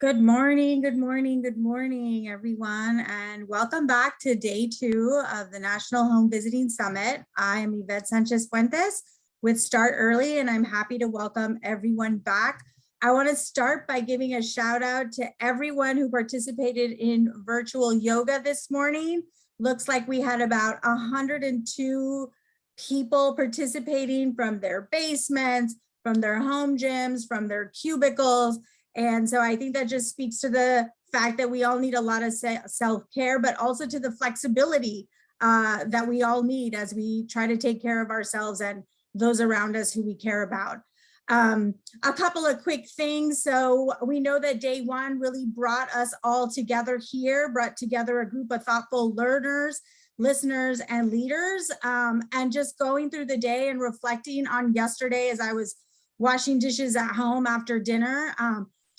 Good morning, good morning, good morning, everyone, and welcome back to day 2 of the National Home Visiting Summit. I am Yvette Sanchez-Fuentes with Start Early, and I'm happy to welcome everyone back. I want to start by giving a shout out to everyone who participated in virtual yoga this morning. Looks like we had about 102 people participating from their basements, from their home gyms, from their cubicles. And so I think that just speaks to the fact that we all need a lot of self-care, but also to the flexibility that we all need as we try to take care of ourselves and those around us who we care about. A couple of quick things. So we know that day 1 really brought us all together here, brought together a group of thoughtful learners, listeners, and leaders, and just going through the day and reflecting on yesterday as I was washing dishes at home after dinner.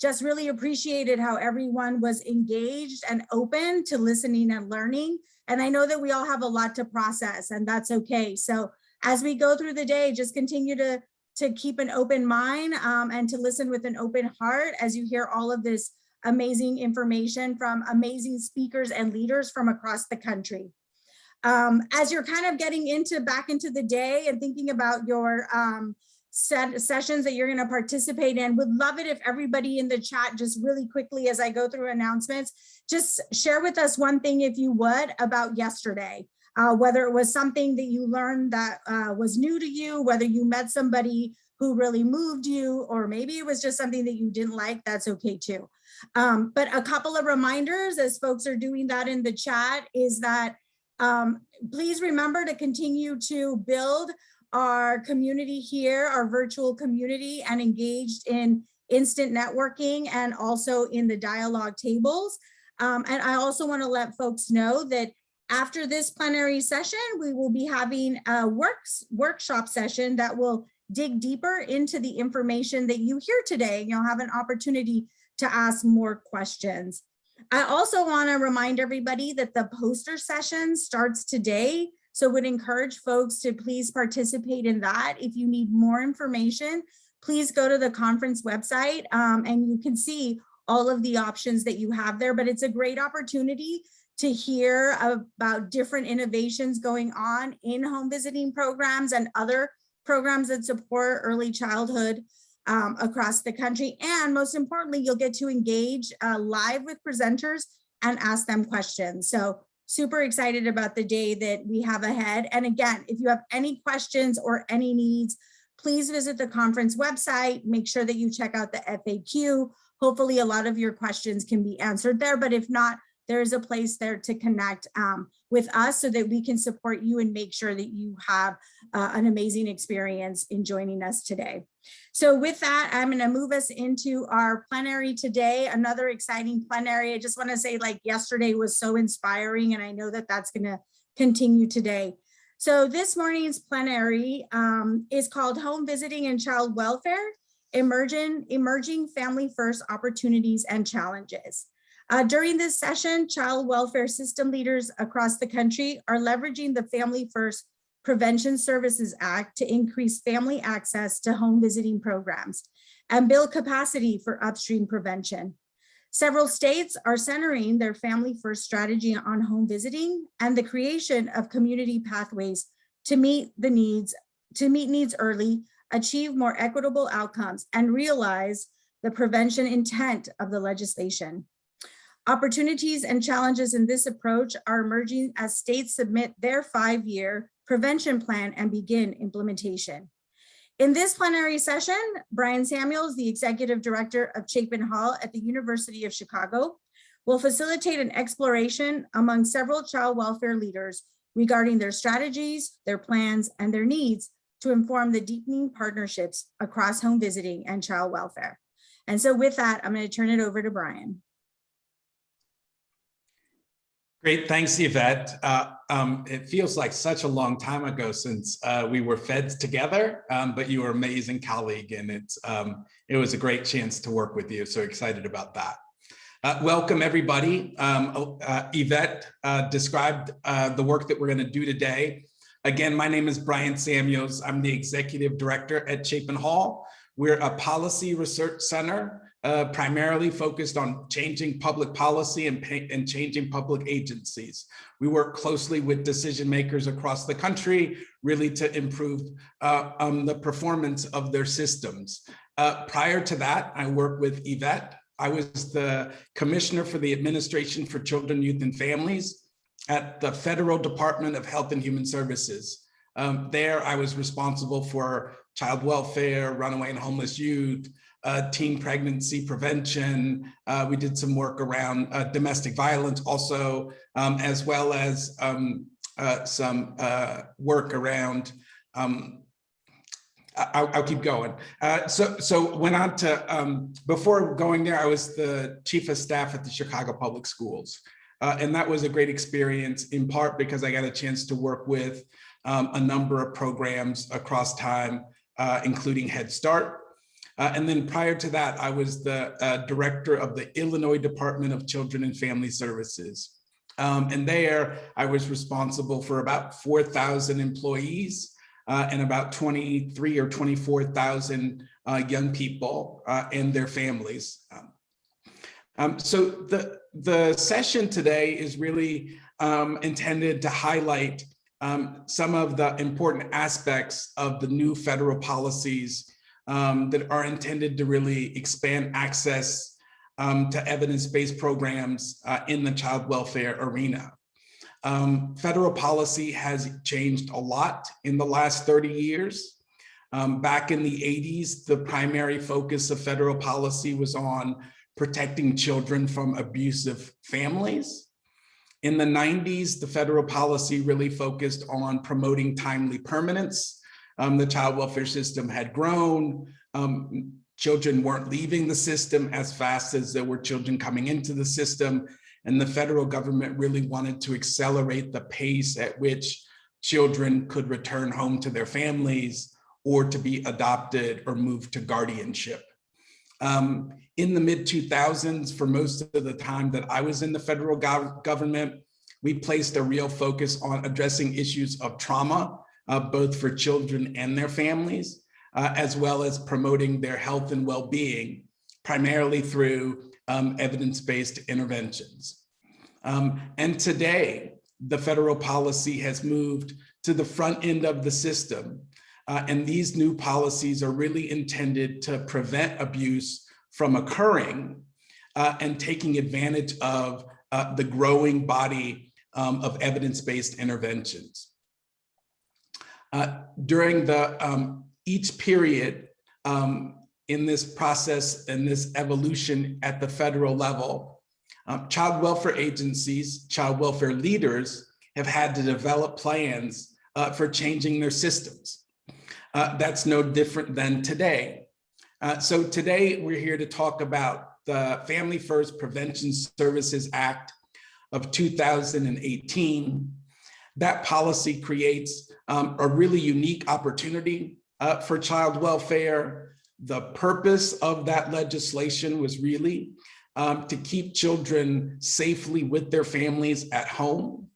Just really appreciated how everyone was engaged and open to listening and learning. And I know that we all have a lot to process, and that's okay. So as we go through the day, just continue to keep an open mind and to listen with an open heart as you hear all of this amazing information from amazing speakers and leaders from across the country. As you're kind of getting back into the day and thinking about your sessions that you're going to participate in, would love it if everybody in the chat, just really quickly as I go through announcements, just share with us one thing, if you would, about yesterday, whether it was something that you learned that was new to you, whether you met somebody who really moved you, or maybe it was just something that you didn't like, that's okay too. But a couple of reminders as folks are doing that in the chat is that please remember to continue to build our community here, our virtual community, and engaged in instant networking and also in the dialogue tables. And I also want to let folks know that after this plenary session, we will be having a workshop session that will dig deeper into the information that you hear today. You'll have an opportunity to ask more questions. I also want to remind everybody that the poster session starts today. So would encourage folks to please participate in that. If you need more information, please go to the conference website and you can see all of the options that you have there. But it's a great opportunity to hear about different innovations going on in home visiting programs and other programs that support early childhood across the country. And most importantly, you'll get to engage live with presenters and ask them questions. So super excited about the day that we have ahead. And again, if you have any questions or any needs, please visit the conference website. Make sure that you check out the FAQ. Hopefully a lot of your questions can be answered there, but if not, there is a place there to connect with us so that we can support you and make sure that you have an amazing experience in joining us today. So with that, I'm going to move us into our plenary today, another exciting plenary. I just want to say, like, yesterday was so inspiring, and I know that that's going to continue today. So this morning's plenary is called Home Visiting and Child Welfare, Emerging Family First Opportunities and Challenges. During this session, child welfare system leaders across the country are leveraging the Family First Prevention Services Act to increase family access to home visiting programs and build capacity for upstream prevention. Several states are centering their family first strategy on home visiting and the creation of community pathways to meet needs early, achieve more equitable outcomes, and realize the prevention intent of the legislation. Opportunities and challenges in this approach are emerging as states submit their 5-year prevention plan and begin implementation. In this plenary session, Bryan Samuels, the Executive Director of Chapin Hall at the University of Chicago, will facilitate an exploration among several child welfare leaders regarding their strategies, their plans, and their needs to inform the deepening partnerships across home visiting and child welfare. And so with that, I'm going to turn it over to Bryan. Great, thanks, Yvette. It feels like such a long time ago since we were fed together, but you were an amazing colleague, and it was a great chance to work with you. So excited about that. Welcome, everybody. Yvette described the work that we're going to do today. Again, my name is Bryan Samuels. I'm the Executive Director at Chapin Hall. We're a policy research center primarily focused on changing public policy and changing public agencies. We work closely with decision makers across the country, really to improve the performance of their systems. Prior to that, I worked with Yvette. I was the Commissioner for the Administration for Children, Youth, and Families at the Federal Department of Health and Human Services. There, I was responsible for child welfare, runaway and homeless youth, teen pregnancy prevention. We did some work around domestic violence also, as well as some work around, I'll keep going. So went on to, before going there, I was the Chief of Staff at the Chicago Public Schools. And that was a great experience, in part because I got a chance to work with a number of programs across time, including Head Start. And then prior to that, I was the director of the Illinois Department of Children and Family Services. And there, I was responsible for about 4,000 employees and about 23 or 24,000 young people and their families. So the session today is really intended to highlight some of the important aspects of the new federal policies that are intended to really expand access to evidence-based programs in the child welfare arena. Federal policy has changed a lot in the last 30 years. Back in the 80s, the primary focus of federal policy was on protecting children from abusive families. In the 90s, the federal policy really focused on promoting timely permanence. The child welfare system had grown. Children weren't leaving the system as fast as there were children coming into the system. And the federal government really wanted to accelerate the pace at which children could return home to their families or to be adopted or moved to guardianship. In the mid-2000s, for most of the time that I was in the federal government, we placed a real focus on addressing issues of trauma, both for children and their families, as well as promoting their health and well-being, primarily through evidence-based interventions. And today, the federal policy has moved to the front end of the system. And these new policies are really intended to prevent abuse from occurring and taking advantage of the growing body of evidence-based interventions. During each period in this process and this evolution at the federal level, child welfare agencies, child welfare leaders have had to develop plans for changing their systems. That's no different than today. So today we're here to talk about the Family First Prevention Services Act of 2018. That policy creates a really unique opportunity for child welfare. The purpose of that legislation was really to keep children safely with their families at home.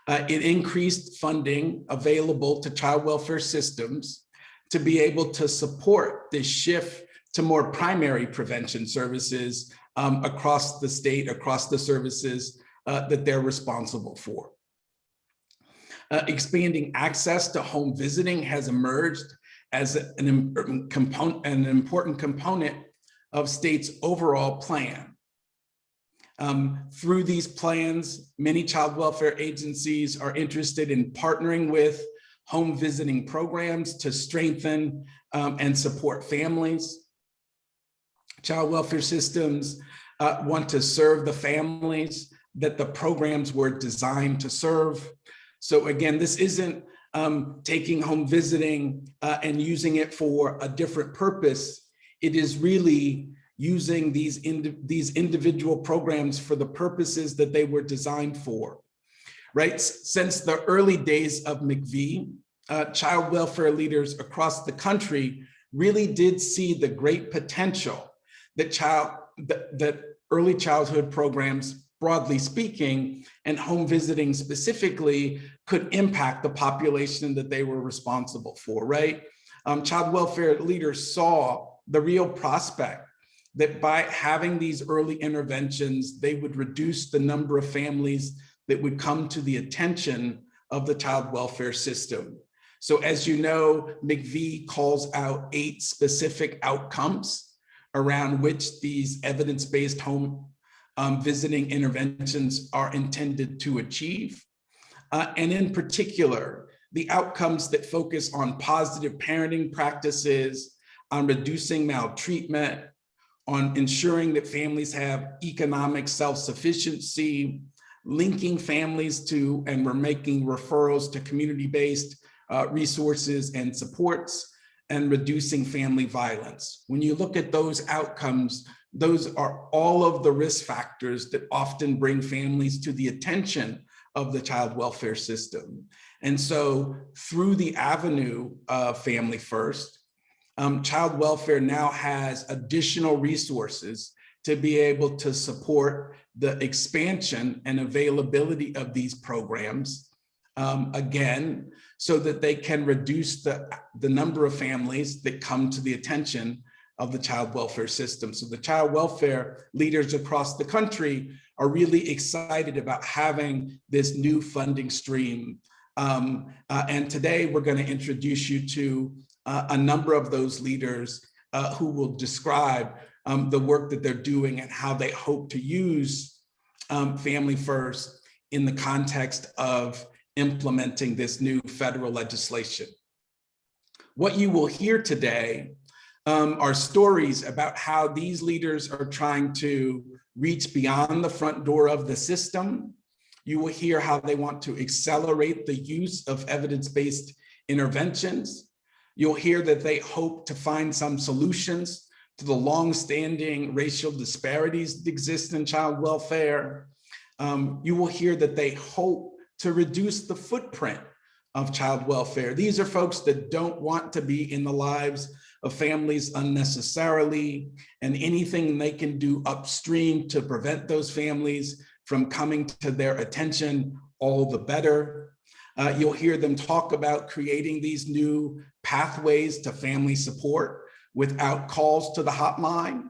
It increased funding available to child welfare systems to be able to support this shift to more primary prevention services across the state, across the services that they're responsible for. Expanding access to home visiting has emerged as an important component of states' overall plan. Through these plans, many child welfare agencies are interested in partnering with home visiting programs to strengthen and support families. Child welfare systems want to serve the families that the programs were designed to serve. So again, this isn't taking home visiting and using it for a different purpose. It is really using these individual programs for the purposes that they were designed for, right? Since the early days of McVie, child welfare leaders across the country really did see the great potential that early childhood programs, broadly speaking, and home visiting specifically, could impact the population that they were responsible for, right? Child welfare leaders saw the real prospect that by having these early interventions, they would reduce the number of families that would come to the attention of the child welfare system. So as you know, McVie calls out 8 specific outcomes around which these evidence-based home visiting interventions are intended to achieve. And in particular, the outcomes that focus on positive parenting practices, on reducing maltreatment, on ensuring that families have economic self-sufficiency, linking families to, and we're making referrals to community-based resources and supports, and reducing family violence. When you look at those outcomes, those are all of the risk factors that often bring families to the attention of the child welfare system. And so through the avenue of Family First, child welfare now has additional resources to be able to support the expansion and availability of these programs, again, so that they can reduce the number of families that come to the attention of the child welfare system. So the child welfare leaders across the country are really excited about having this new funding stream. And today we're going to introduce you to a number of those leaders who will describe the work that they're doing and how they hope to use Family First in the context of implementing this new federal legislation. What you will hear today are stories about how these leaders are trying to reach beyond the front door of the system. You will hear how they want to accelerate the use of evidence-based interventions. You'll hear that they hope to find some solutions to the long-standing racial disparities that exist in child welfare. You will hear that they hope to reduce the footprint of child welfare. These are folks that don't want to be in the lives of families unnecessarily, and anything they can do upstream to prevent those families from coming to their attention, all the better. You'll hear them talk about creating these new pathways to family support without calls to the hotline.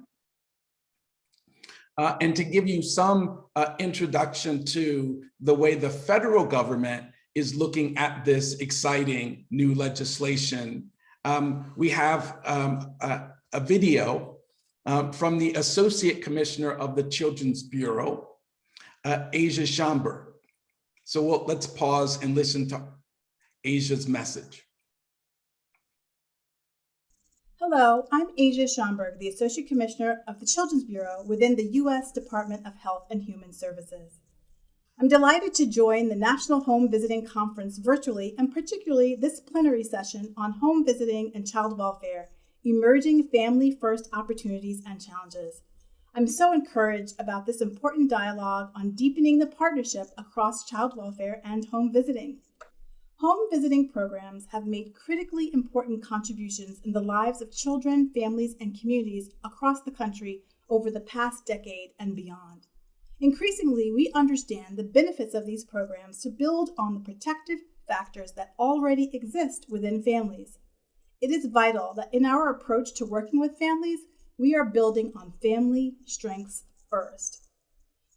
And to give you some introduction to the way the federal government is looking at this exciting new legislation, we have a video from the Associate Commissioner of the Children's Bureau, Asia Schomburg. So let's pause and listen to Asia's message. Hello, I'm Asia Schomburg, the Associate Commissioner of the Children's Bureau within the U.S. Department of Health and Human Services. I'm delighted to join the National Home Visiting Conference virtually, and particularly this plenary session on home visiting and child welfare, emerging family-first opportunities and challenges. I'm so encouraged about this important dialogue on deepening the partnership across child welfare and home visiting. Home visiting programs have made critically important contributions in the lives of children, families, and communities across the country over the past decade and beyond. Increasingly, we understand the benefits of these programs to build on the protective factors that already exist within families. It is vital that in our approach to working with families, we are building on family strengths first.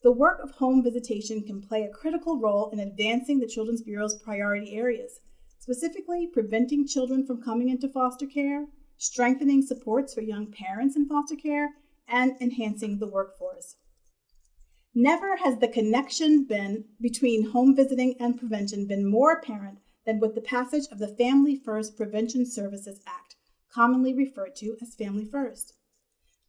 The work of home visitation can play a critical role in advancing the Children's Bureau's priority areas, specifically preventing children from coming into foster care, strengthening supports for young parents in foster care, and enhancing the workforce. Never has the connection between home visiting and prevention been more apparent than with the passage of the Family First Prevention Services Act, commonly referred to as Family First.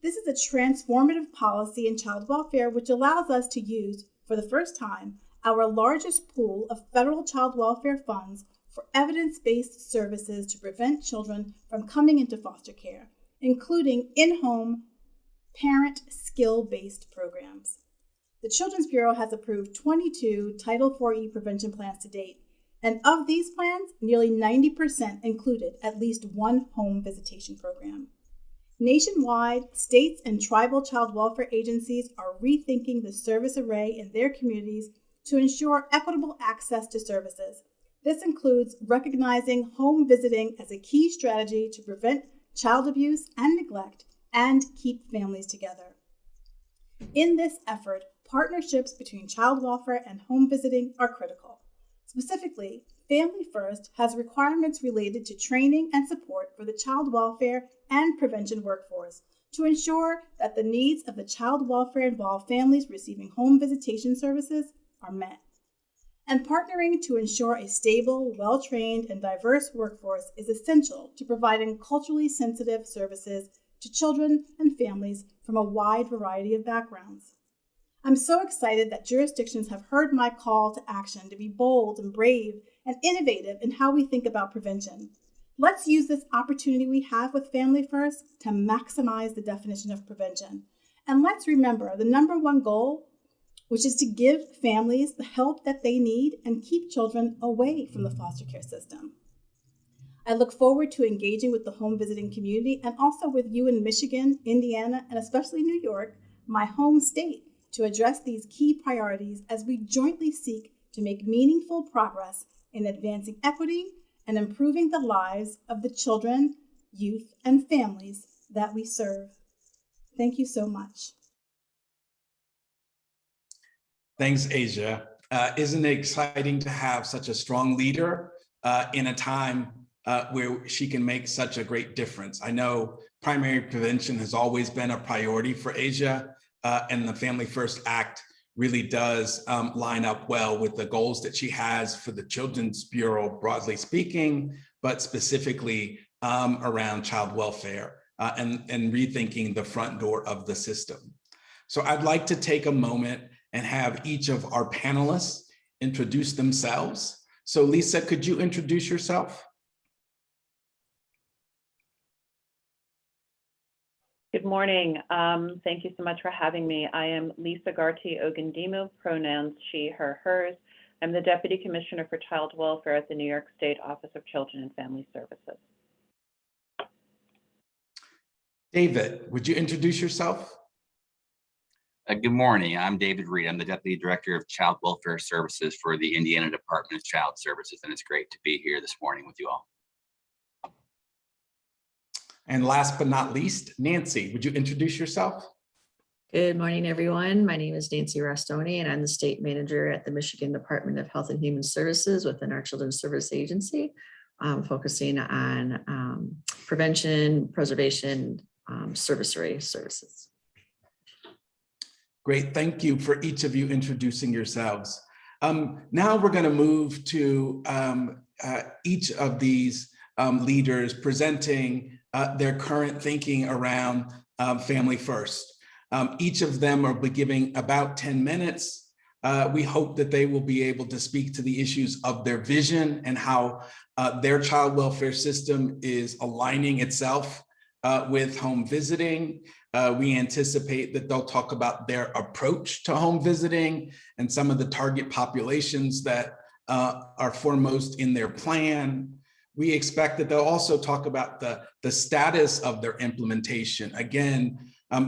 This is a transformative policy in child welfare which allows us to use, for the first time, our largest pool of federal child welfare funds for evidence-based services to prevent children from coming into foster care, including in-home parent skill-based programs. The Children's Bureau has approved 22 Title IV-E prevention plans to date, and of these plans, nearly 90% included at least one home visitation program. Nationwide, states and tribal child welfare agencies are rethinking the service array in their communities to ensure equitable access to services. This includes recognizing home visiting as a key strategy to prevent child abuse and neglect and keep families together. In this effort, partnerships between child welfare and home visiting are critical. Specifically, Family First has requirements related to training and support for the child welfare and prevention workforce to ensure that the needs of the child welfare-involved families receiving home visitation services are met. And partnering to ensure a stable, well-trained, and diverse workforce is essential to providing culturally sensitive services to children and families from a wide variety of backgrounds. I'm so excited that jurisdictions have heard my call to action to be bold and brave and innovative in how we think about prevention. Let's use this opportunity we have with Family First to maximize the definition of prevention. And let's remember the number one goal, which is to give families the help that they need and keep children away from the foster care system. I look forward to engaging with the home visiting community and also with you in Michigan, Indiana, and especially New York, my home state, to address these key priorities as we jointly seek to make meaningful progress in advancing equity and improving the lives of the children, youth, and families that we serve. Thank you so much. Thanks, Asia. Isn't it exciting to have such a strong leader in a time where she can make such a great difference? I know primary prevention has always been a priority for Asia, and the Family First Act really does line up well with the goals that she has for the Children's Bureau, broadly speaking, but specifically around child welfare and rethinking the front door of the system. So I'd like to take a moment and have each of our panelists introduce themselves. So Lisa, could you introduce yourself? Good morning. Thank you so much for having me. I am Lisa Garty Ogundimu, pronouns she, her, hers. I'm the Deputy Commissioner for Child Welfare at the New York State Office of Children and Family Services. David, would you introduce yourself? Good morning. I'm David Reed. I'm the Deputy Director of Child Welfare Services for the Indiana Department of Child Services, and it's great to be here this morning with you all. And last but not least, Nancy, would you introduce yourself? Good morning, everyone. My name is Nancy Rastoni, and I'm the State Manager at the Michigan Department of Health and Human Services within our Children's Service Agency, focusing on prevention, preservation, service array services. Great, thank you for each of you introducing yourselves. Now we're going to move to each of these leaders presenting their current thinking around Family First. Each of them will be giving about 10 minutes. We hope that they will be able to speak to the issues of their vision and how their child welfare system is aligning itself with home visiting. We anticipate that they'll talk about their approach to home visiting and some of the target populations that are foremost in their plan. We expect that they'll also talk about the status of their implementation. Again,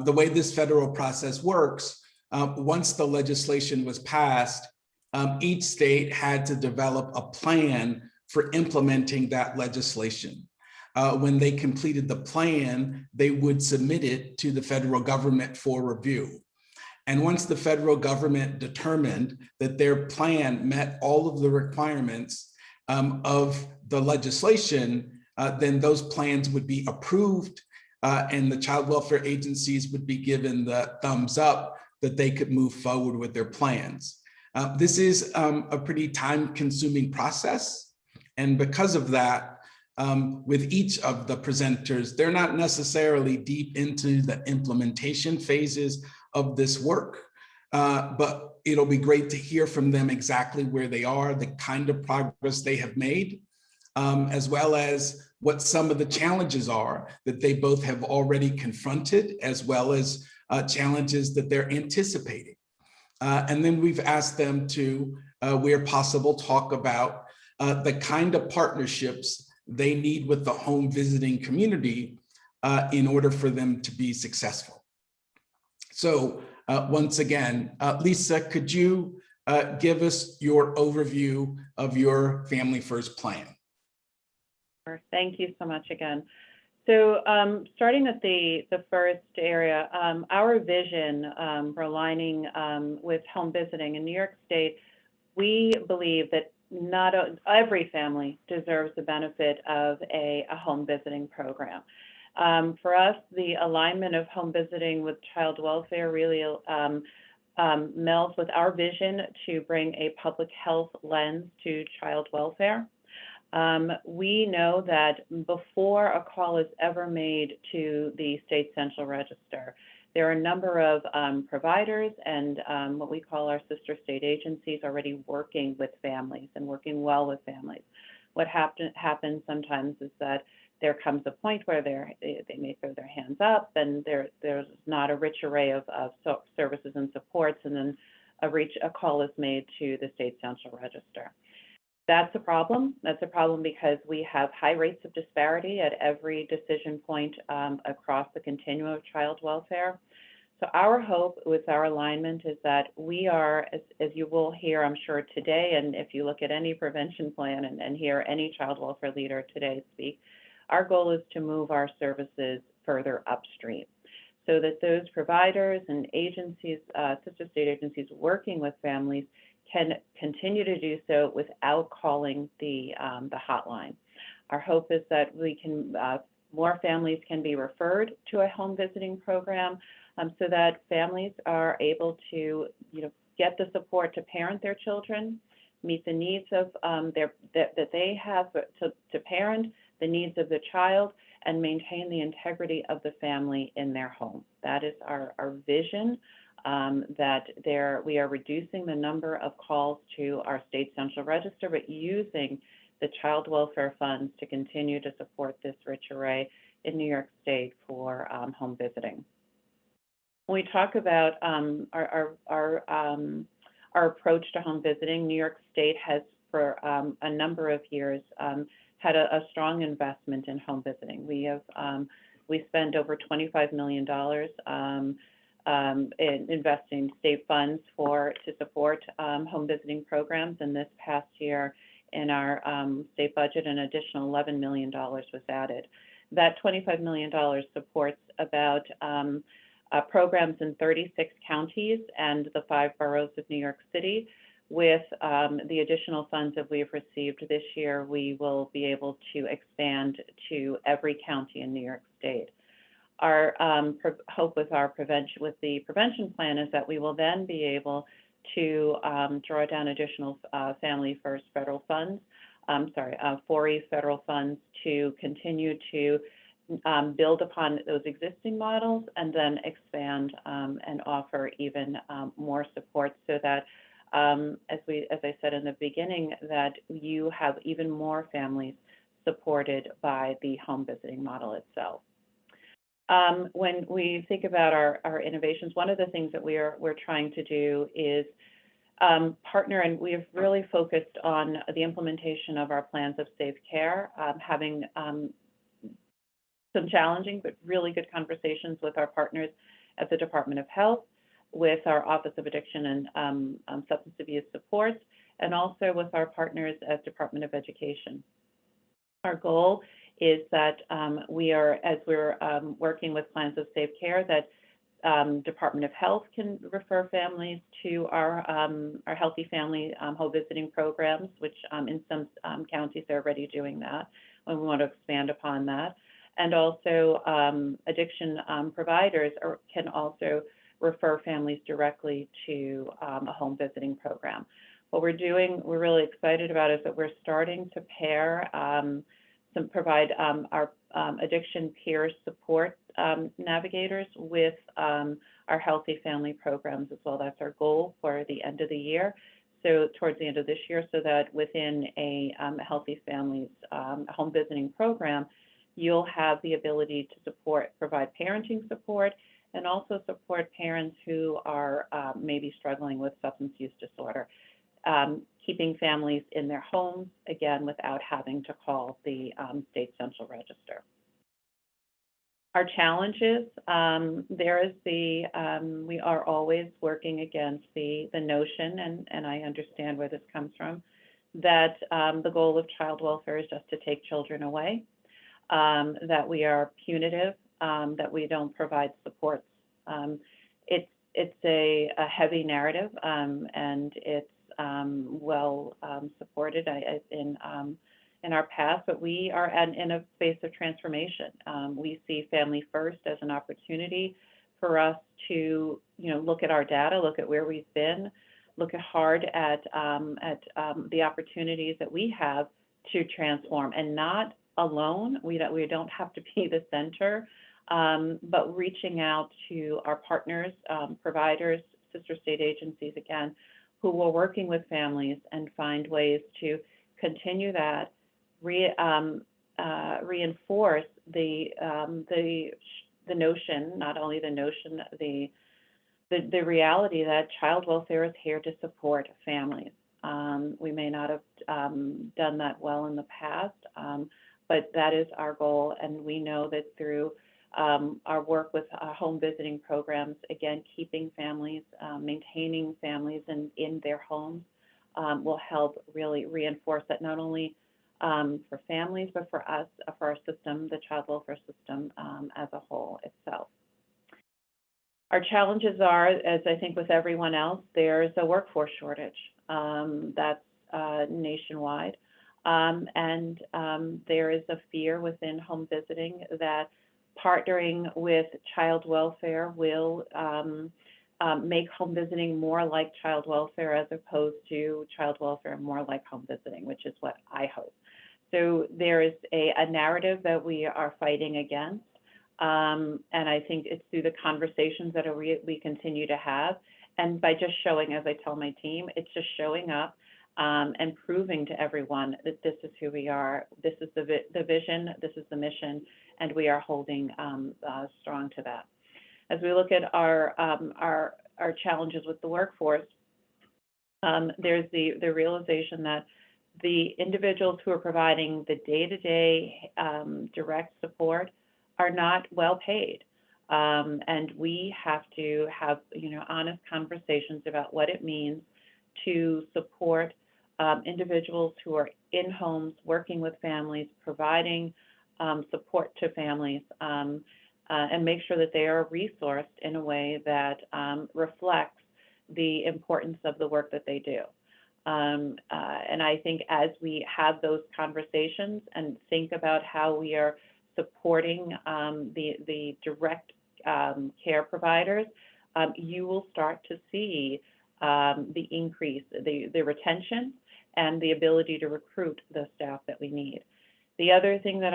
the way this federal process works, once the legislation was passed, each state had to develop a plan for implementing that legislation. When they completed the plan, they would submit it to the federal government for review. And once the federal government determined that their plan met all of the requirements of the legislation, then those plans would be approved and the child welfare agencies would be given the thumbs up that they could move forward with their plans. This is a pretty time-consuming process. And because of that, with each of the presenters, they're not necessarily deep into the implementation phases of this work, but it'll be great to hear from them exactly where they are, the kind of progress they have made, as well as what some of the challenges are that they both have already confronted, as well as challenges that they're anticipating. And then we've asked them to, where possible, talk about the kind of partnerships they need with the home visiting community in order for them to be successful. So once again, Lisa, could you give us your overview of your Family First plan? Thank you so much again. So starting at the first area, our vision for aligning with home visiting in New York State, we believe that not every family deserves the benefit of a home visiting program. For us, the alignment of home visiting with child welfare really melds with our vision to bring a public health lens to child welfare. We know that before a call is ever made to the state central register, there are a number of providers and what we call our sister state agencies already working with families and working well with families. What happens sometimes is that there comes a point where they may throw their hands up and there's not a rich array of services and supports, and then a call is made to the state central register. That's a problem. That's a problem because we have high rates of disparity at every decision point across the continuum of child welfare. So our hope with our alignment is that we are, as you will hear, I'm sure today, and if you look at any prevention plan and hear any child welfare leader today speak, our goal is to move our services further upstream so that those providers and agencies, sister state agencies working with families can continue to do so without calling the hotline. Our hope is that we can, more families can be referred to a home visiting program so that families are able to, get the support to parent their children, meet the needs of that they have to parent, the needs of the child, and maintain the integrity of the family in their home. That is our vision. That we are reducing the number of calls to our state central register, but using the child welfare funds to continue to support this rich array in New York State for home visiting. When we talk about our approach to home visiting, New York State has for a number of years had a strong investment in home visiting. We spend over $25 million in investing state funds to support home visiting programs. And this past year in our state budget, an additional $11 million was added. That $25 million supports about programs in 36 counties and the 5 boroughs of New York City. With the additional funds that we've received this year, we will be able to expand to every county in New York State. Our hope with the prevention plan is that we will then be able to draw down additional Family First federal funds, 4E federal funds to continue to build upon those existing models and then expand and offer even more support so that, as I said in the beginning, that you have even more families supported by the home visiting model itself. When we think about our innovations, one of the things that we're trying to do is partner, and we have really focused on the implementation of our plans of safe care, having some challenging but really good conversations with our partners at the Department of Health, with our Office of Addiction and Substance Abuse Supports, and also with our partners at Department of Education. Our goal is that as we're working with plans of safe care, that Department of Health can refer families to our Healthy Family Home Visiting programs, which in some counties they're already doing that, and we want to expand upon that. And also addiction providers can also refer families directly to a home visiting program. What we're really excited about is that we're starting to pair provide our addiction peer support navigators with our Healthy Family programs as well. That's our goal for the end of the year. So towards the end of this year, so that within a Healthy Families home visiting program, you'll have the ability to provide parenting support, and also support parents who are maybe struggling with substance use disorder, keeping families in their homes, again, without having to call the state central register. Our challenges, we are always working against the notion, and I understand where this comes from, that the goal of child welfare is just to take children away, that we are punitive, that we don't provide supports. It's a heavy narrative, and it's well supported in our past, but we are in a space of transformation. We see Family First as an opportunity for us to, look at our data, look at where we've been, look hard at the opportunities that we have to transform, and not alone. We don't have to be the center, but reaching out to our partners, providers, sister state agencies, again, who are working with families and find ways to continue that, reinforce the notion, not only the notion, the reality that child welfare is here to support families. We may not have done that well in the past, but that is our goal, and we know that through our work with home visiting programs, again, keeping families, maintaining families in their homes will help really reinforce that, not only for families, but for us, for our system, the child welfare system as a whole itself. Our challenges are, as I think with everyone else, there's a workforce shortage that's nationwide. And there is a fear within home visiting that partnering with child welfare will make home visiting more like child welfare as opposed to child welfare more like home visiting, which is what I hope. So there is a narrative that we are fighting against. And I think it's through the conversations that we continue to have. And by just showing, as I tell my team, it's just showing up and proving to everyone that this is who we are, this is the vision, this is the mission, and we are holding strong to that. As we look at our challenges with the workforce, there's the realization that the individuals who are providing the day-to-day direct support are not well paid. And we have to have honest conversations about what it means to support individuals who are in homes, working with families, providing support to families, and make sure that they are resourced in a way that reflects the importance of the work that they do. And I think as we have those conversations and think about how we are supporting the direct care providers, you will start to see the increase, the retention, and the ability to recruit the staff that we need. The other thing that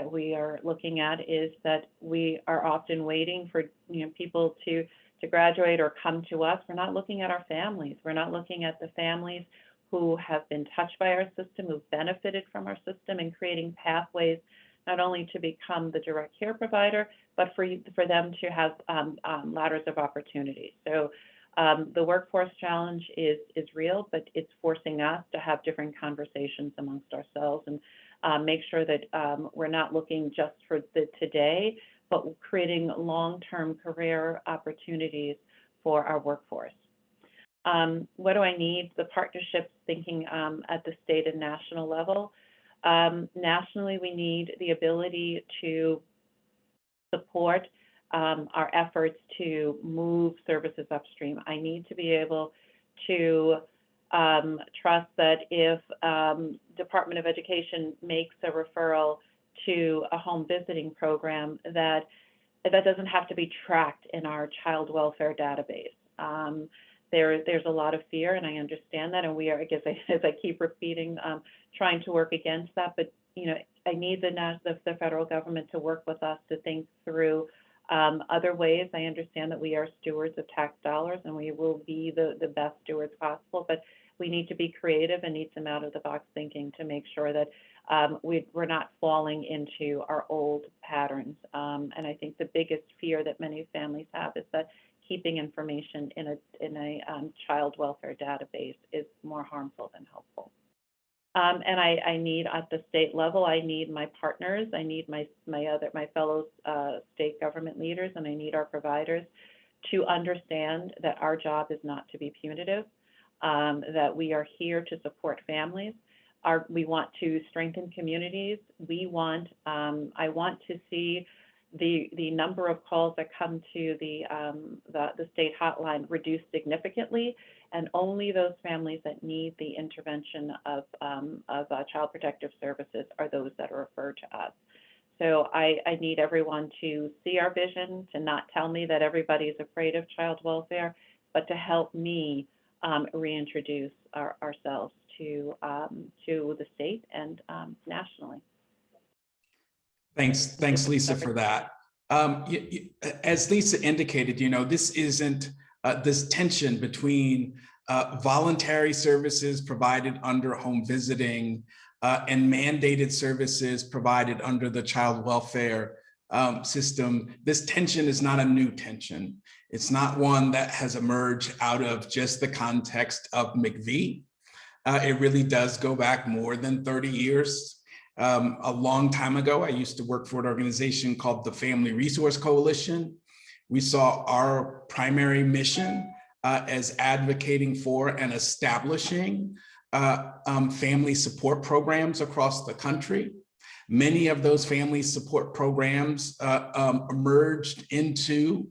we are looking at is that we are often waiting for people to graduate or come to us. We're not looking at our families. We're not looking at the families who have been touched by our system, who've benefited from our system, and creating pathways not only to become the direct care provider, but for them to have ladders of opportunity. So The workforce challenge is real, but it's forcing us to have different conversations amongst ourselves and make sure that we're not looking just for the today, but creating long-term career opportunities for our workforce. What do I need? The partnerships, thinking at the state and national level. Nationally, we need the ability to support our efforts to move services upstream. I need to be able to trust that if Department of Education makes a referral to a home visiting program, that doesn't have to be tracked in our child welfare database. There's a lot of fear, and I understand that, and we are, I guess, as I keep repeating, trying to work against that. But I need the federal government to work with us to think through other ways. I understand that we are stewards of tax dollars, and we will be the best stewards possible. But we need to be creative and need some out-of-the-box thinking to make sure that we're not falling into our old patterns. And I think the biggest fear that many families have is that keeping information in a child welfare database is more harmful than helpful. And I need, at the state level, I need my partners, I need my fellow state government leaders, and I need our providers to understand that our job is not to be punitive, that we are here to support families. We want to strengthen communities. I want to see the number of calls that come to the state hotline reduced significantly, and only those families that need the intervention of Child Protective Services are those that are referred to us. So I need everyone to see our vision, to not tell me that everybody's afraid of child welfare, but to help me reintroduce ourselves to the state and nationally. Thanks, Lisa, for that. As Lisa indicated, this isn't this tension between voluntary services provided under home visiting and mandated services provided under the child welfare system. This tension is not a new tension. It's not one that has emerged out of just the context of McVie. It really does go back more than 30 years. A long time ago, I used to work for an organization called the Family Resource Coalition. We saw our primary mission as advocating for and establishing family support programs across the country. Many of those family support programs emerged into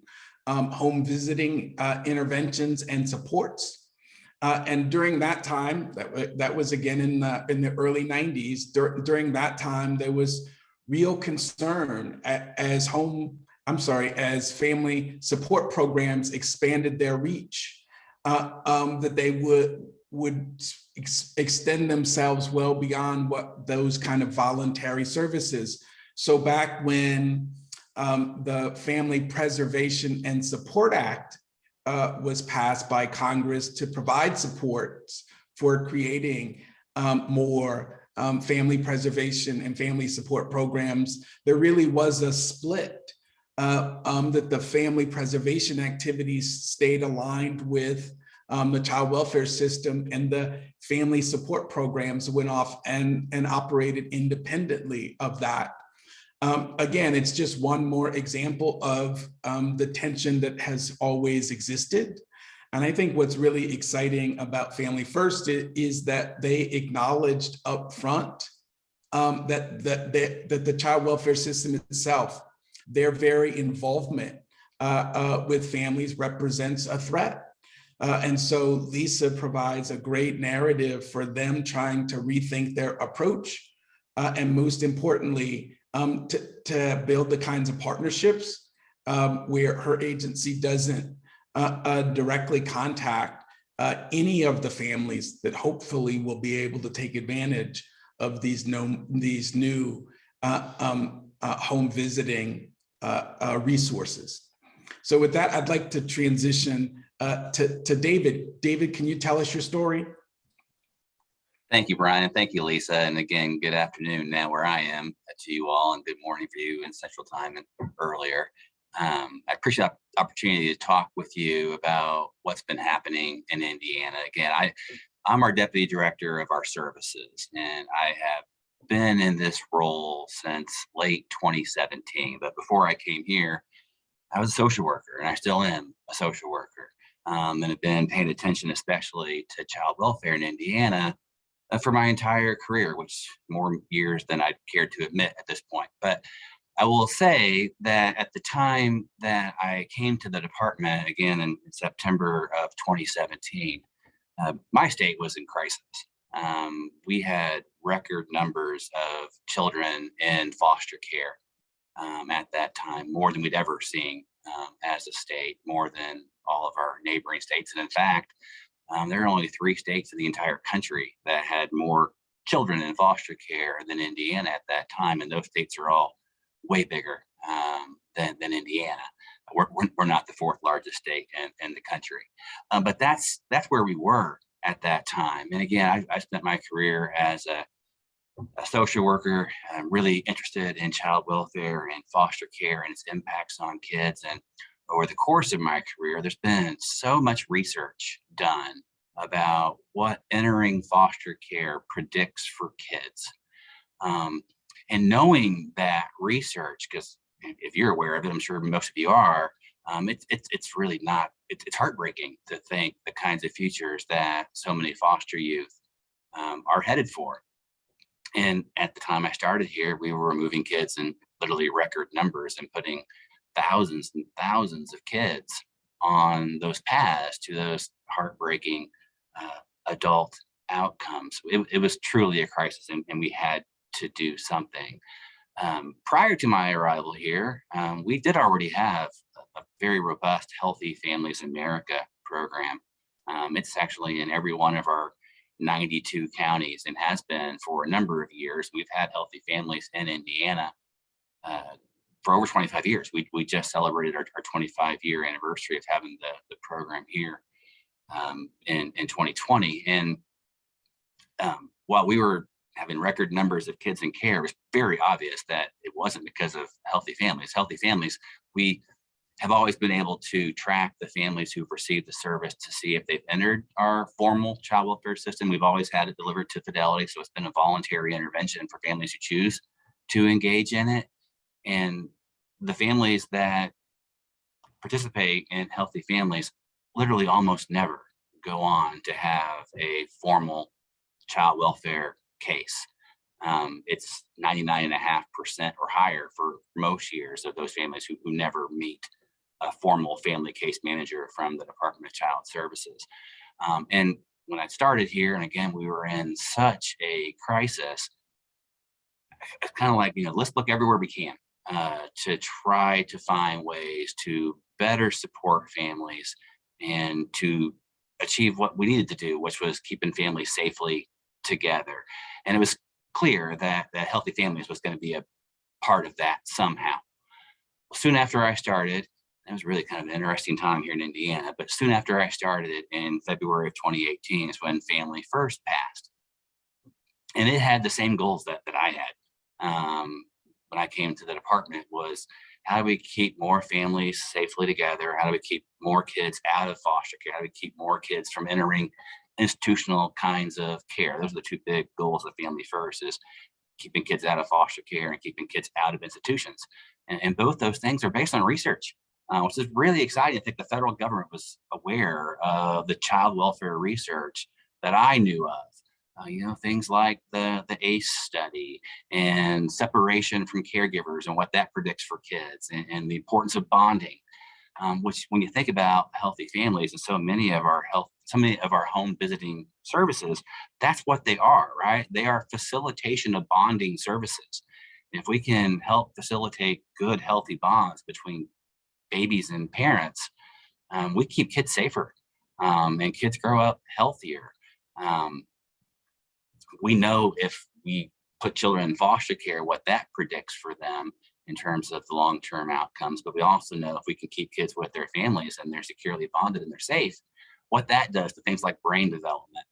home visiting interventions and supports. And during that time, that was again in the early 90s, during that time, there was real concern as family support programs expanded their reach, that they would extend themselves well beyond what those kind of voluntary services. So back when the Family Preservation and Support Act was passed by Congress to provide supports for creating more family preservation and family support programs, there really was a split that the family preservation activities stayed aligned with the child welfare system, and the family support programs went off and operated independently of that. Again, it's just one more example of the tension that has always existed. And I think what's really exciting about Family First is that they acknowledged up front that the child welfare system itself, their very involvement with families represents a threat. And so Lisa provides a great narrative for them trying to rethink their approach, and most importantly, to build the kinds of partnerships where her agency doesn't directly contact any of the families that hopefully will be able to take advantage of these new home visiting resources. So with that, I'd like to transition to David. David, can you tell us your story? Thank you, Brian, and thank you, Lisa. And again, good afternoon now where I am to you all, and good morning for you in Central Time and earlier. I appreciate the opportunity to talk with you about what's been happening in Indiana. Again, I'm our deputy director of our services, and I have been in this role since late 2017. But before I came here, I was a social worker, and I still am a social worker, and have been paying attention especially to child welfare in Indiana for my entire career, which more years than I'd cared to admit at this point. But I will say that at the time that I came to the department, again in September of 2017, my state was in crisis. We had record numbers of children in foster care at that time, more than we'd ever seen as a state, more than all of our neighboring states. And in fact, there are only 3 states in the entire country that had more children in foster care than Indiana at that time. And those states are all way bigger than Indiana. We're not the 4th largest state in the country. But that's where we were at that time. And again, I spent my career as a social worker. I'm really interested in child welfare and foster care and its impacts on kids. And over the course of my career, there's been so much research done about what entering foster care predicts for kids. And knowing that research, because if you're aware of it, I'm sure most of you are, it's really not, it's heartbreaking to think the kinds of futures that so many foster youth are headed for. And at the time I started here, we were removing kids in literally record numbers and putting thousands and thousands of kids on those paths to those heartbreaking adult outcomes. It was truly a crisis, and we had to do something. Prior to my arrival here, we did already have a very robust Healthy Families America program. It's actually in every one of our 92 counties and has been for a number of years. We've had Healthy Families in Indiana for over 25 years. We just celebrated our 25-year anniversary of having the program here in 2020. And while we were having record numbers of kids in care, it was very obvious that it wasn't because of Healthy Families. Healthy Families, we have always been able to track the families who've received the service to see if they've entered our formal child welfare system. We've always had it delivered to fidelity, so it's been a voluntary intervention for families who choose to engage in it. And the families that participate in Healthy Families literally almost never go on to have a formal child welfare case. It's 99.5% or higher for most years of those families who never meet a formal family case manager from the Department of Child Services. And when I started here, and again, we were in such a crisis, it's kind of like, let's look everywhere we can to try to find ways to better support families and to achieve what we needed to do, which was keeping families safely together. And it was clear that Healthy Families was going to be a part of that somehow. Soon after I started, it was really kind of an interesting time here in Indiana, but soon after I started in February of 2018 is when Family First passed. And it had the same goals that I had when I came to the department, was how do we keep more families safely together? How do we keep more kids out of foster care? How do we keep more kids from entering institutional kinds of care? Those are the 2 big goals of Family First, is keeping kids out of foster care and keeping kids out of institutions. And both those things are based on research, which is really exciting. I think the federal government was aware of the child welfare research that I knew of. Things like the ACE study and separation from caregivers and what that predicts for kids, and the importance of bonding, which when you think about Healthy Families and so many of our home visiting services, that's what they are, right? They are facilitation of bonding services. If we can help facilitate good, healthy bonds between babies and parents, we keep kids safer, and kids grow up healthier. We know if we put children in foster care, what that predicts for them in terms of the long-term outcomes. But we also know if we can keep kids with their families and they're securely bonded and they're safe, what that does to things like brain development,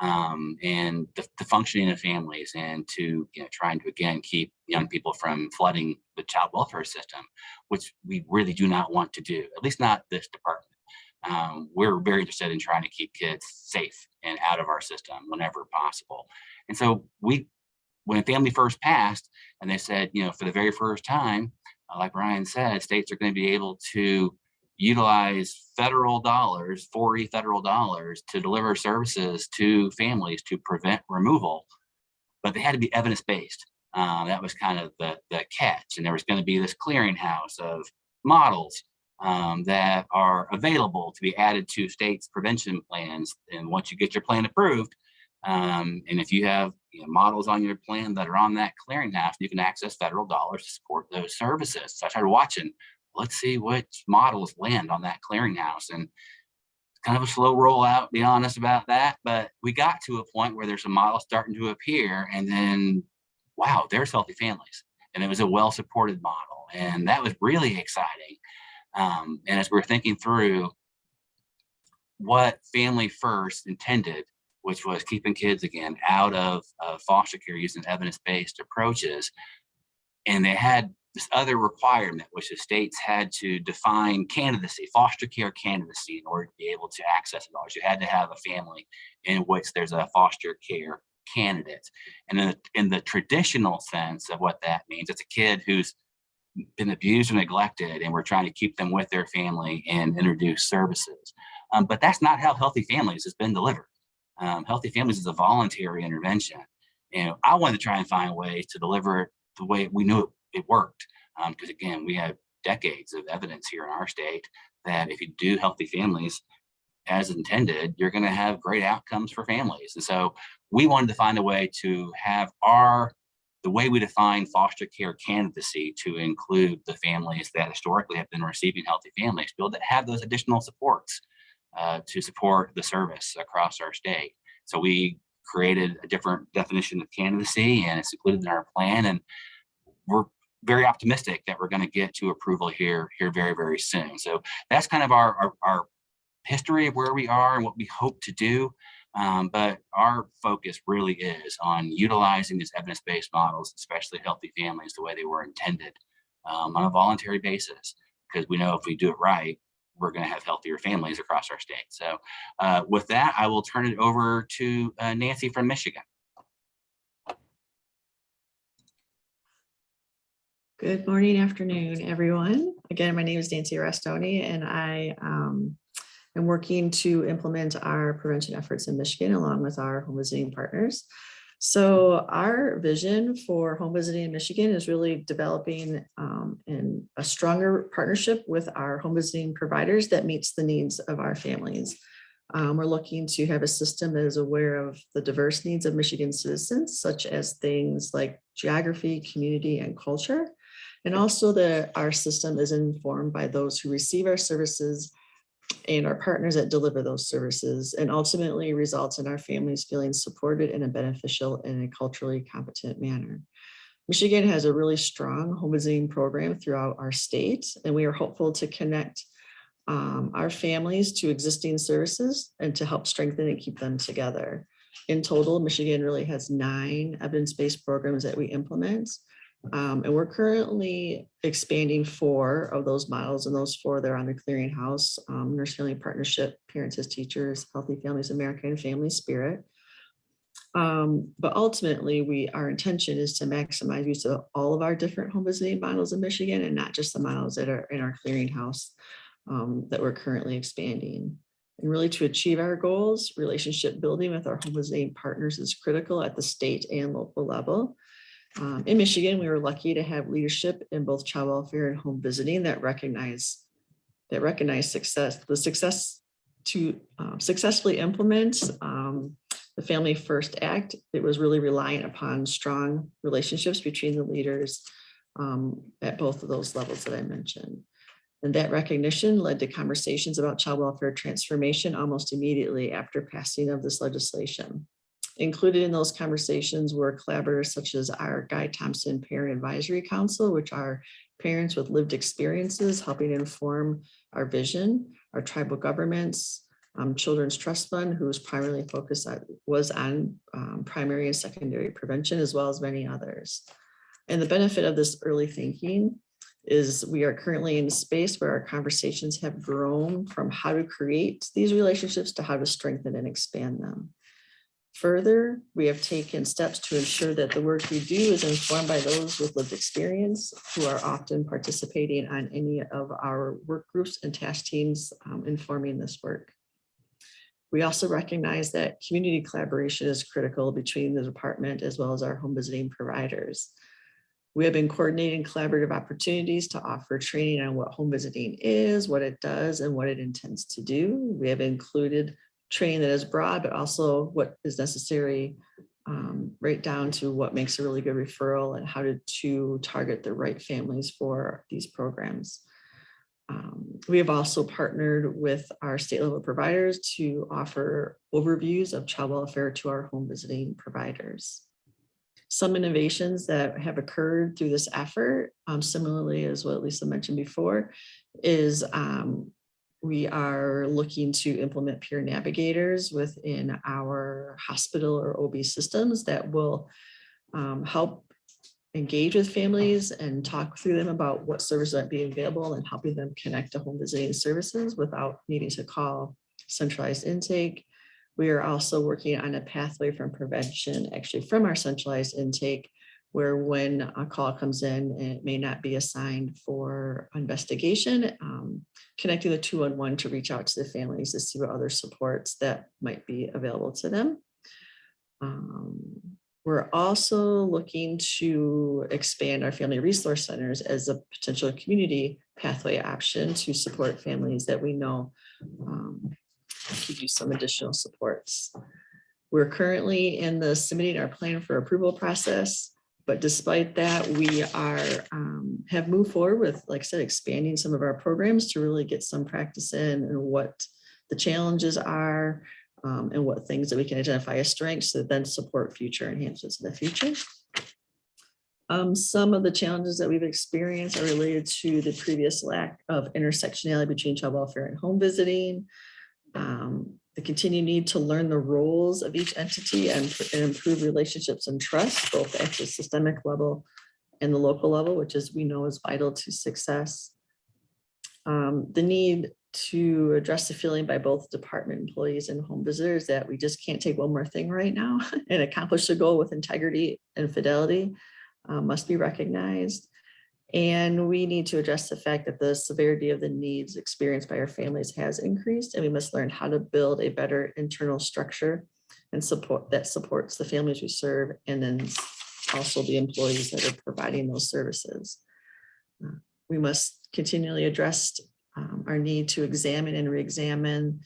and the functioning of families, and to trying to again keep young people from flooding the child welfare system, which we really do not want to do, at least not this department. We're very interested in trying to keep kids safe and out of our system whenever possible. And so when Family First passed, and they said, for the very first time, like Bryan said, states are going to be able to utilize federal dollars, federal dollars, to deliver services to families to prevent removal, but they had to be evidence-based. That was kind of the catch. And there was going to be this clearinghouse of models that are available to be added to states' prevention plans. And once you get your plan approved, and if you have models on your plan that are on that clearinghouse, you can access federal dollars to support those services. So I started watching, let's see which models land on that clearinghouse. And it's kind of a slow rollout, be honest about that. But we got to a point where there's a model starting to appear, and then, wow, there's Healthy Families. And it was a well-supported model. And that was really exciting. And as we're thinking through what Family First intended, which was keeping kids again out of foster care using evidence-based approaches, and they had this other requirement, which the states had to define candidacy, foster care candidacy, in order to be able to access it all. You had to have a family in which there's a foster care candidate. And in the traditional sense of what that means, it's a kid who's been abused or neglected, and we're trying to keep them with their family and introduce services. But that's not how Healthy Families has been delivered. Healthy Families is a voluntary intervention. I wanted to try and find ways to deliver it the way we knew it worked. Because again, we have decades of evidence here in our state that if you do Healthy Families as intended, you're going to have great outcomes for families. And so we wanted to find a way to have the way we define foster care candidacy to include the families that historically have been receiving Healthy Families, to be able to have those additional supports to support the service across our state. So we created a different definition of candidacy, and it's included in our plan. And we're very optimistic that we're going to get to approval here very, very soon. So that's kind of our history of where we are and what we hope to do. But our focus really is on utilizing these evidence-based models, especially Healthy Families, the way they were intended, on a voluntary basis, because we know if we do it right, we're going to have healthier families across our state. So with that, I will turn it over to Nancy from Michigan. Good morning, afternoon, everyone. Again, my name is Nancy Restoni, and I am working to implement our prevention efforts in Michigan along with our home visiting partners. So our vision for home visiting in Michigan is really developing in a stronger partnership with our home visiting providers that meets the needs of our families. We're looking to have a system that is aware of the diverse needs of Michigan citizens, such as things like geography, community, and culture. And also that our system is informed by those who receive our services and our partners that deliver those services, and ultimately results in our families feeling supported in a beneficial and a culturally competent manner. Michigan has a really strong home visiting program throughout our state, and we are hopeful to connect our families to existing services and to help strengthen and keep them together. In total, Michigan really has 9 evidence-based programs that we implement. And we're currently expanding 4 of those models, and those 4 they're on the clearinghouse: Nurse Family Partnership, Parents as Teachers, Healthy Families America, and Family Spirit. But ultimately, our intention is to maximize use of all of our different home visiting models in Michigan, and not just the models that are in our clearinghouse that we're currently expanding. And really, to achieve our goals, relationship building with our home visiting partners is critical at the state and local level. In Michigan, we were lucky to have leadership in both child welfare and home visiting that recognize success. The success to successfully implement the Family First Act, it was really reliant upon strong relationships between the leaders at both of those levels that I mentioned. And that recognition led to conversations about child welfare transformation almost immediately after passing of this legislation. Included in those conversations were collaborators such as our Guy Thompson Parent Advisory Council, which are parents with lived experiences helping inform our vision, our tribal governments, Children's Trust Fund, whose primarily focus was on primary and secondary prevention, as well as many others. And the benefit of this early thinking is we are currently in a space where our conversations have grown from how to create these relationships to how to strengthen and expand them. Further, we have taken steps to ensure that the work we do is informed by those with lived experience who are often participating on any of our work groups and task teams informing this work. We also recognize that community collaboration is critical between the department as well as our home visiting providers. We have been coordinating collaborative opportunities to offer training on what home visiting is, what it does, and what it intends to do. We have included training that is broad, but also what is necessary, right down to what makes a really good referral and how to target the right families for these programs. We have also partnered with our state level providers to offer overviews of child welfare to our home visiting providers. Some innovations that have occurred through this effort, similarly as what Lisa mentioned before, is we are looking to implement peer navigators within our hospital or OB systems that will help engage with families and talk through them about what services might be available and helping them connect to home visiting services without needing to call centralized intake. We are also working on a pathway from prevention, actually from our centralized intake, where when a call comes in, it may not be assigned for investigation, connecting the 211 to reach out to the families to see what other supports that might be available to them. We're also looking to expand our family resource centers as a potential community pathway option to support families that we know could use some additional supports. We're currently in the submitting our plan for approval process, but despite that, we are have moved forward with, like I said, expanding some of our programs to really get some practice in and what the challenges are and what things that we can identify as strengths that then support future enhancements in the future. Some of the challenges that we've experienced are related to the previous lack of intersectionality between child welfare and home visiting, the continued need to learn the roles of each entity and improve relationships and trust, both at the systemic level and the local level, which is we know is vital to success. The need to address the feeling by both department employees and home visitors that we just can't take one more thing right now and accomplish the goal with integrity and fidelity must be recognized. And we need to address the fact that the severity of the needs experienced by our families has increased, and we must learn how to build a better internal structure and support that supports the families we serve, and then also the employees that are providing those services. We must continually address our need to examine and re-examine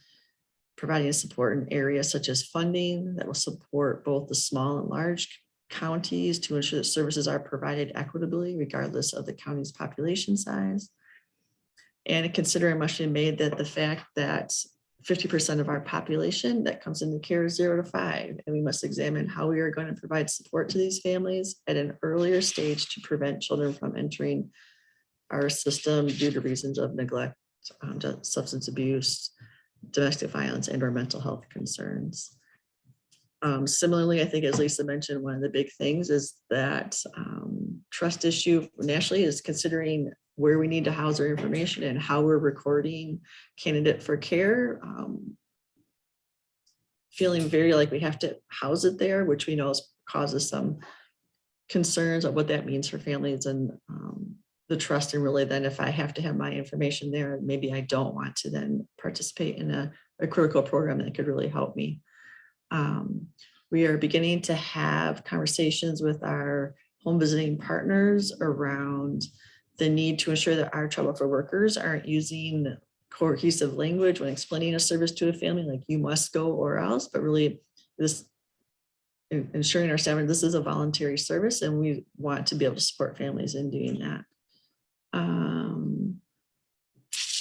providing support in areas such as funding that will support both the small and large counties to ensure that services are provided equitably regardless of the county's population size. And a consideration must be made that the fact that 50% of our population that comes into care is 0 to 5, and we must examine how we are going to provide support to these families at an earlier stage to prevent children from entering our system due to reasons of neglect, substance abuse, domestic violence, and/or mental health concerns. Similarly, I think as Lisa mentioned, one of the big things is that trust issue nationally is considering where we need to house our information and how we're recording candidate for care. Feeling very like we have to house it there, which we know causes some concerns of what that means for families and the trust, and really then if I have to have my information there, maybe I don't want to then participate in a critical program that could really help me. We are beginning to have conversations with our home visiting partners around the need to ensure that our child welfare workers aren't using cohesive language when explaining a service to a family, like you must go or else, but really this ensuring our staff this is a voluntary service and we want to be able to support families in doing that.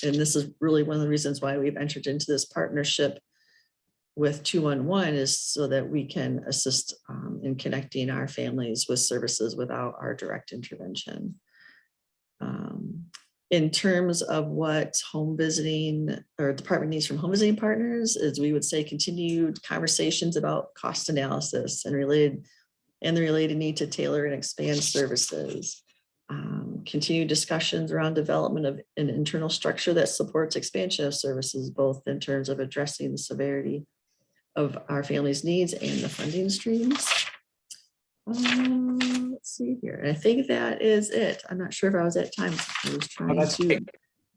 And this is really one of the reasons why we've entered into this partnership with 211 is so that we can assist in connecting our families with services without our direct intervention. in terms of what home visiting or department needs from home visiting partners is, we would say continued conversations about cost analysis and the related need to tailor and expand services. Continued discussions around development of an internal structure that supports expansion of services, both in terms of addressing the severity of our families' needs and the funding streams. Let's see here. I think that is it. I'm not sure if I was at time. I was trying to.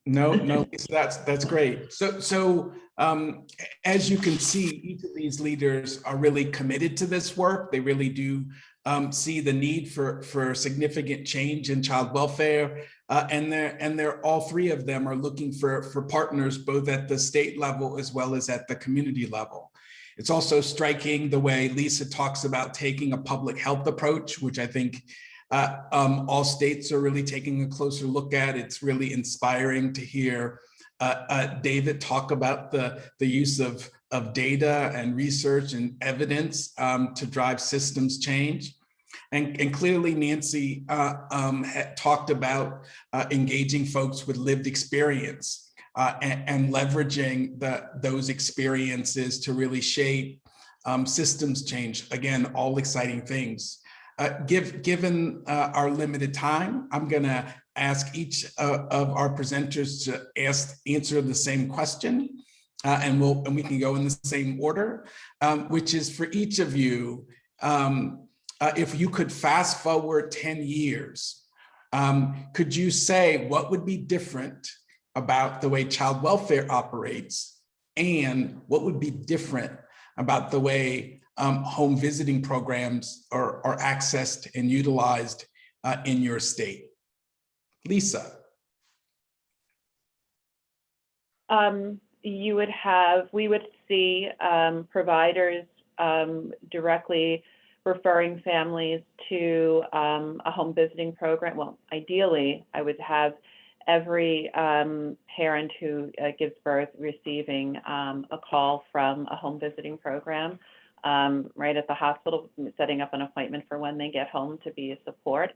No, that's great. So as you can see, each of these leaders are really committed to this work. They really do see the need for significant change in child welfare, and they're all three of them are looking for partners both at the state level as well as at the community level. It's also striking the way Lisa talks about taking a public health approach, which I think all states are really taking a closer look at. It's really inspiring to hear David talk about the use of data and research and evidence to drive systems change. And clearly Nancy had talked about engaging folks with lived experience and leveraging those experiences to really shape systems change. Again, all exciting things. Given our limited time, I'm going to ask each of our presenters to answer the same question, and we can go in the same order, which is for each of you. If you could fast forward 10 years, could you say what would be different about the way child welfare operates, and what would be different about the way home visiting programs are accessed and utilized in your state? Lisa. We would see providers directly referring families to a home visiting program. Well, ideally, I would have every parent who gives birth receiving a call from a home visiting program right at the hospital, setting up an appointment for when they get home to be a support.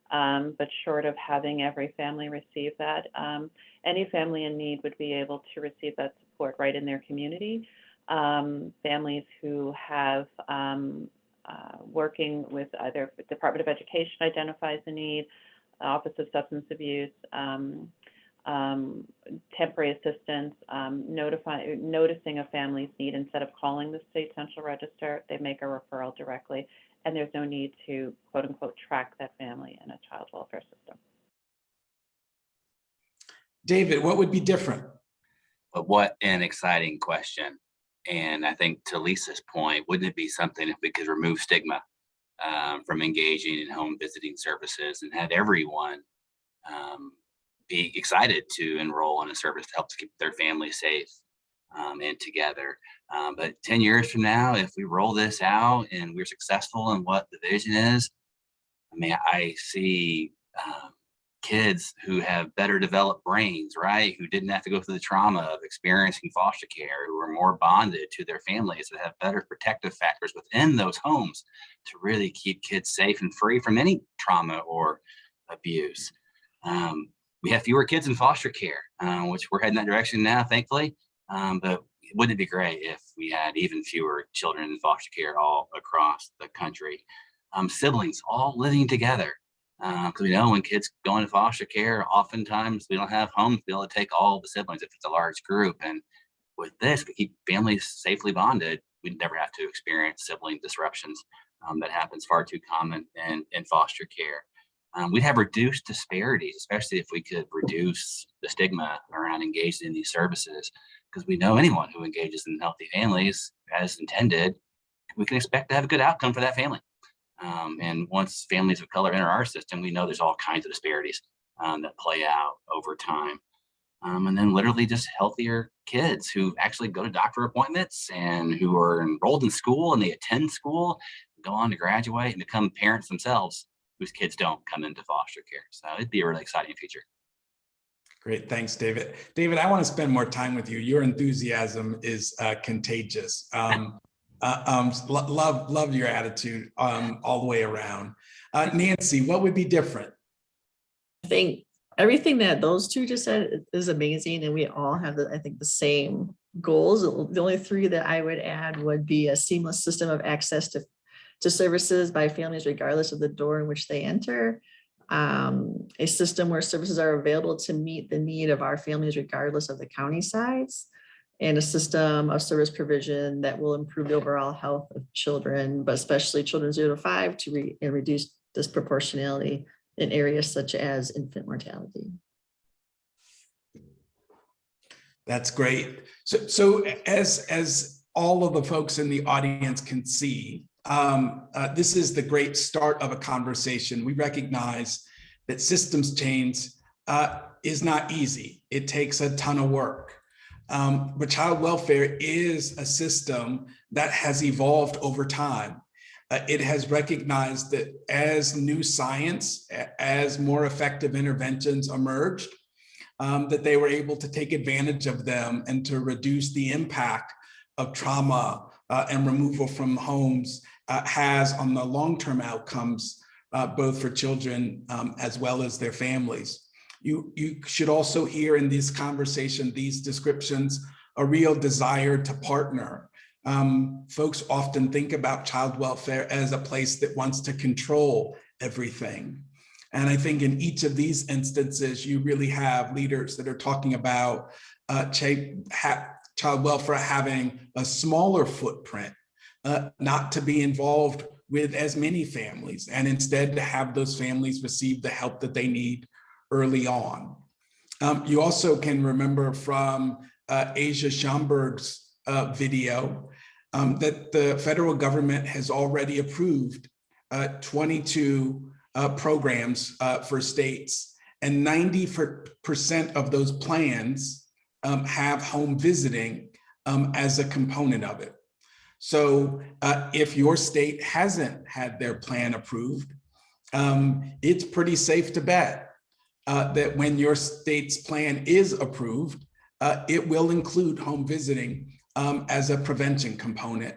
But short of having every family receive that, any family in need would be able to receive that support right in their community. Families who have working with either Department of Education identifies the need, Office of Substance Abuse, temporary assistance, noticing a family's need. Instead of calling the state central register, they make a referral directly, and there's no need to quote unquote track that family in a child welfare system. David, what would be different? But what an exciting question. And I think to Lisa's point, wouldn't it be something if we could remove stigma from engaging in home visiting services and have everyone be excited to enroll in a service that helps keep their family safe and together. But 10 years from now, if we roll this out and we're successful in what the vision is, I mean, I see kids who have better developed brains, right? Who didn't have to go through the trauma of experiencing foster care, who are more bonded to their families, that have better protective factors within those homes to really keep kids safe and free from any trauma or abuse. We have fewer kids in foster care, which we're heading that direction now, thankfully. But wouldn't it be great if we had even fewer children in foster care all across the country? Siblings all living together. Because we know when kids go into foster care, oftentimes we don't have homes to be able to take all the siblings if it's a large group. And with this, we keep families safely bonded. We'd never have to experience sibling disruptions that happens far too common in foster care. We'd have reduced disparities, especially if we could reduce the stigma around engaging in these services, because we know anyone who engages in healthy families as intended, we can expect to have a good outcome for that family. And once families of color enter our system, we know there's all kinds of disparities that play out over time. And then literally just healthier kids who actually go to doctor appointments and who are enrolled in school and they attend school, go on to graduate and become parents themselves whose kids don't come into foster care. So it'd be a really exciting future. Great, thanks, David. David, I want to spend more time with you. Your enthusiasm is contagious. Love your attitude all the way around. Nancy, what would be different? I think everything that those two just said is amazing, and we all have, I think, the same goals. The only three that I would add would be a seamless system of access to services by families, regardless of the door in which they enter. A system where services are available to meet the need of our families, regardless of the county size, and a system of service provision that will improve the overall health of children, but especially children 0 to 5, and reduce disproportionality in areas such as infant mortality. That's great. So as all of the folks in the audience can see, this is the great start of a conversation. We recognize that systems change is not easy. It takes a ton of work. But child welfare is a system that has evolved over time. It has recognized that as new science, as more effective interventions emerged, that they were able to take advantage of them and to reduce the impact of trauma and removal from homes has on the long-term outcomes, both for children as well as their families. You should also hear in this conversation, these descriptions, a real desire to partner. Folks often think about child welfare as a place that wants to control everything. And I think in each of these instances, you really have leaders that are talking about child welfare having a smaller footprint, not to be involved with as many families, and instead to have those families receive the help that they need early on. You also can remember from Asia Schomburg's video that the federal government has already approved 22 programs for states, and 90% of those plans have home visiting as a component of it. So if your state hasn't had their plan approved, it's pretty safe to bet that when your state's plan is approved, it will include home visiting as a prevention component.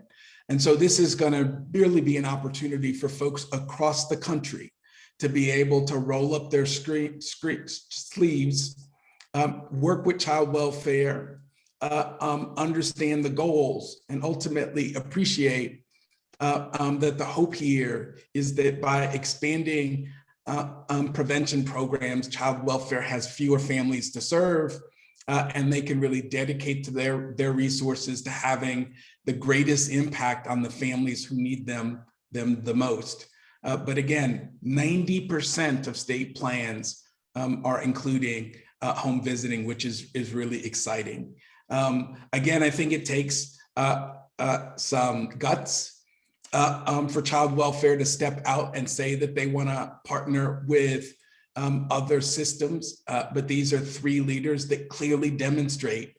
And so this is going to really be an opportunity for folks across the country to be able to roll up their sleeves, work with child welfare, understand the goals, and ultimately appreciate that the hope here is that by expanding prevention programs, child welfare has fewer families to serve, and they can really dedicate to their resources to having the greatest impact on the families who need them the most. But again, 90% of state plans are including home visiting, which is really exciting. Again, I think it takes some guts for child welfare to step out and say that they want to partner with other systems, but these are three leaders that clearly demonstrate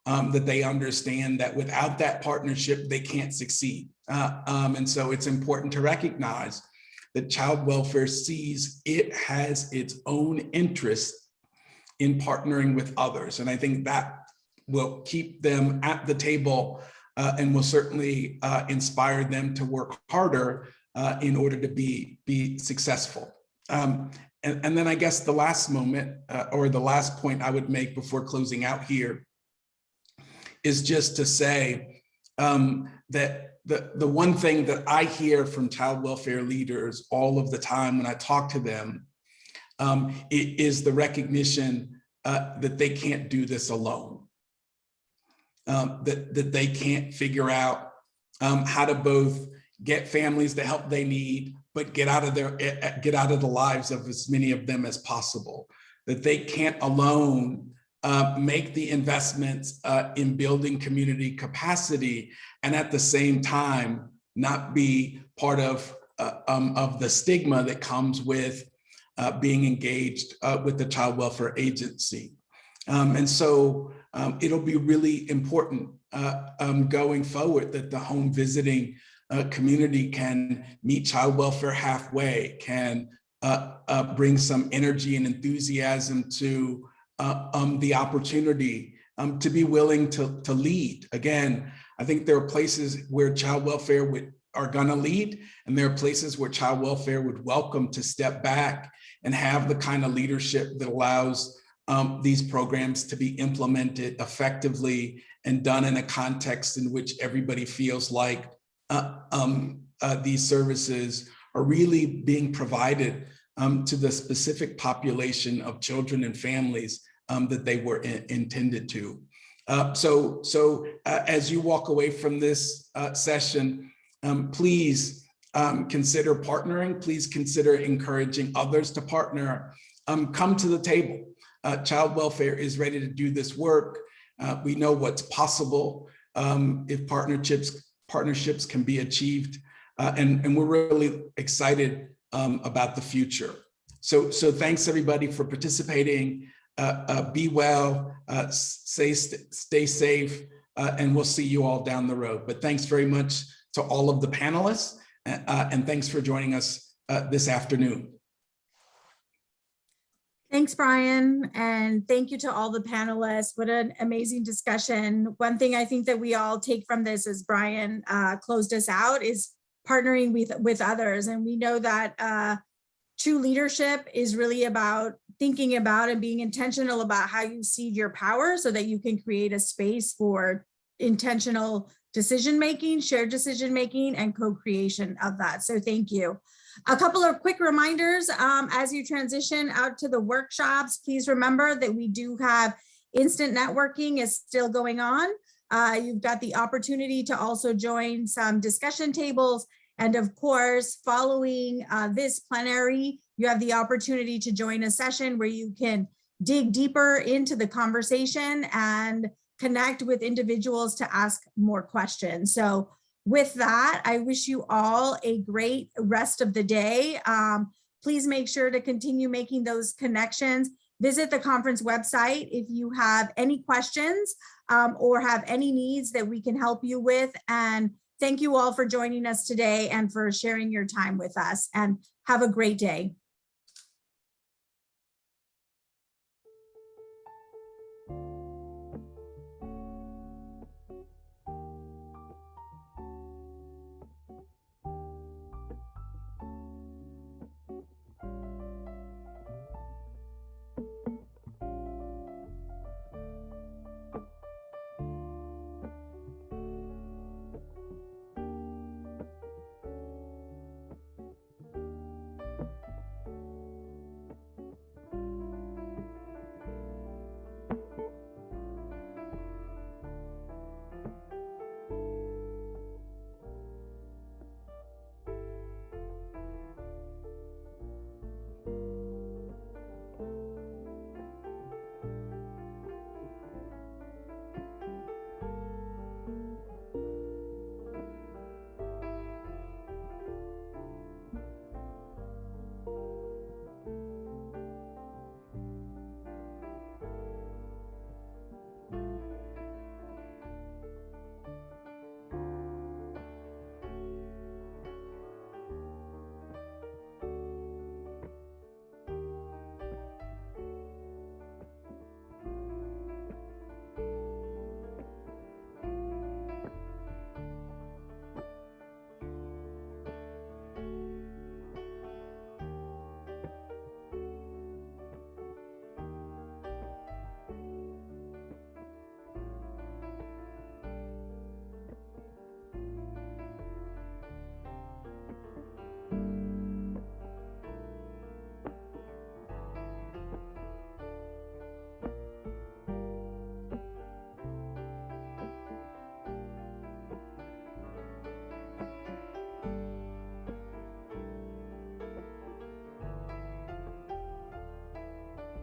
that they understand that without that partnership, they can't succeed. And so it's important to recognize that child welfare sees it has its own interest in partnering with others. And I think that will keep them at the table and will certainly inspire them to work harder in order to be successful. And then I guess the last moment or the last point I would make before closing out here is just to say that the one thing that I hear from child welfare leaders all of the time when I talk to them is the recognition that they can't do this alone. That they can't figure out how to both get families the help they need, but get out of the lives of as many of them as possible. That they can't alone make the investments in building community capacity, and at the same time not be part of the stigma that comes with being engaged with the child welfare agency. And so it'll be really important going forward that the home visiting community can meet child welfare halfway, can bring some energy and enthusiasm to the opportunity to be willing to lead. Again, I think there are places where child welfare are gonna lead, and there are places where child welfare would welcome to step back and have the kind of leadership that allows these programs to be implemented effectively and done in a context in which everybody feels like these services are really being provided to the specific population of children and families that they were intended to. So as you walk away from this session, please consider partnering. Please consider encouraging others to partner. Come to the table. Child welfare is ready to do this work. We know what's possible if partnerships can be achieved, and we're really excited about the future. So thanks everybody for participating. Be well, stay safe, and we'll see you all down the road. But thanks very much to all of the panelists, and thanks for joining us this afternoon. Thanks, Bryan, and thank you to all the panelists. What an amazing discussion. One thing I think that we all take from this, as Bryan closed us out, is partnering with others. And we know that true leadership is really about thinking about and being intentional about how you cede your power so that you can create a space for intentional decision-making, shared decision-making, and co-creation of that. So thank you. A couple of quick reminders as you transition out to the workshops. Please remember that we do have instant networking is still going on. You've got the opportunity to also join some discussion tables. And of course, following this plenary, you have the opportunity to join a session where you can dig deeper into the conversation and connect with individuals to ask more questions. So with that, I wish you all a great rest of the day. Please make sure to continue making those connections. Visit the conference website if you have any questions or have any needs that we can help you with. And thank you all for joining us today and for sharing your time with us. And have a great day.